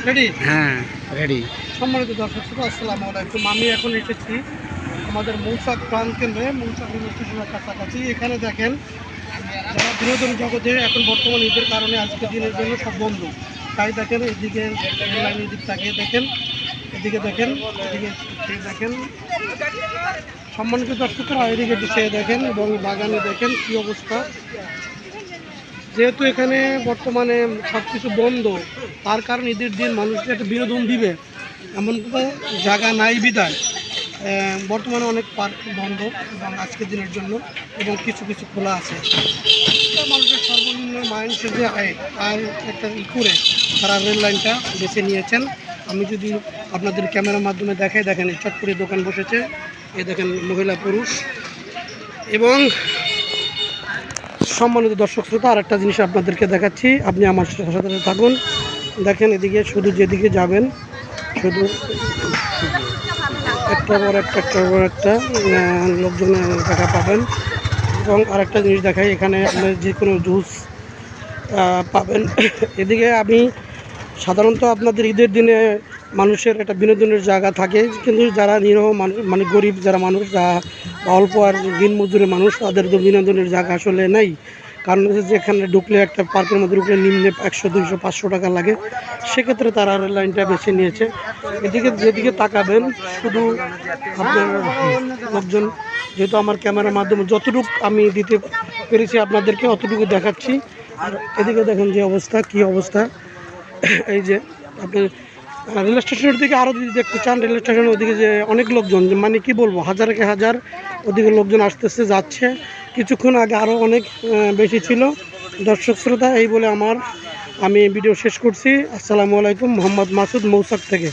Ready? হ্যাঁ ready. সম্মানিত দর্শক শ্রোতা, আসসালামু আলাইকুম। আমি এখন এসেছি আমাদের মৌচাক প্রাণ কেন্দ্রে, মৌচাক রেল স্টেশনের কাছাকাছি। এখানে দেখেন যারা বিনোদন জগতে এখন বর্তমান ঈদের কারণে আজকের দিনের জন্য সব বন্ধ। তাই দেখেন এদিকে রেললাইনের দিক তাকিয়ে দেখেন, এদিকে দেখেন, এদিকে খেয়ে দেখেন। সম্মানিত দর্শকরা এদিকে চেয়ে দেখেন এবং বাগানে দেখেন কী অবস্থা। যেহেতু এখানে বর্তমানে সব কিছু বন্ধ, তার কারণ ঈদের দিন মানুষকে একটা বিনোদন দিবে এমন কোনো জায়গা নাই বিদায় বর্তমানে অনেক পার্ক বন্ধ এবং আজকের দিনের জন্য এবং কিছু কিছু খোলা আছে। মানুষের সর্বনিম্ন মাইন্ডসেট যে আয় আর একটা করে তারা রেল লাইনটা বেছে নিয়েছেন। আমি যদি আপনাদের ক্যামেরার মাধ্যমে দেখাই, দেখেন এই চটপটি দোকান বসেছে, এই দেখেন মহিলা পুরুষ। এবং সম্মানিত দর্শক শ্রোতা, আর একটা জিনিস আপনাদেরকে দেখাচ্ছি, আপনি আমার সাথে থাকুন। দেখেন এদিকে শুধু যেদিকে যাবেন শুধু একটার পর একটা লোকজনের দেখা পাবেন। এবং আরেকটা জিনিস দেখাই, এখানে আপনার যে কোনো জুস পাবেন। এদিকে আমি সাধারণত আপনাদের ঈদের দিনে মানুষের একটা বিনোদনের জায়গা থাকে, কিন্তু যারা নিরহ মানুষ মানে গরিব যারা মানুষ, যা অল্প আর দিন মজুরের মানুষ, তাদের তো বিনোদনের জায়গা আসলে নেই। কারণ হচ্ছে যে এখানে ঢুকলে একটা পার্কের মধ্যে ঢুকলে নিম্নে 100, 200, 500 টাকা লাগে। সেক্ষেত্রে তারা রেল লাইনটা বেছে নিয়েছে। এদিকে যেদিকে তাকাবেন শুধু আপনার লোকজন, যেহেতু আমার ক্যামেরার মাধ্যমে যতটুকু আমি দিতে পেরেছি আপনাদেরকে অতটুকু দেখাচ্ছি। আর এদিকে দেখেন যে অবস্থা, কী অবস্থা। এই যে আপনি রেল স্টেশনের দিকে আরও যদি দেখতে চান, রেল স্টেশনের ওদিকে যে অনেক লোকজন, মানে কি বলবো, হাজারকে হাজার ওদিকে লোকজন আসতেছে যাচ্ছে। কিছুক্ষণ আগে আরও অনেক বেশি ছিল। দর্শক শ্রোতা, এই বলে আমি ভিডিও শেষ করছি। আসসালামু আলাইকুম। মোহাম্মদ মাসুদ, মৌচাক থেকে।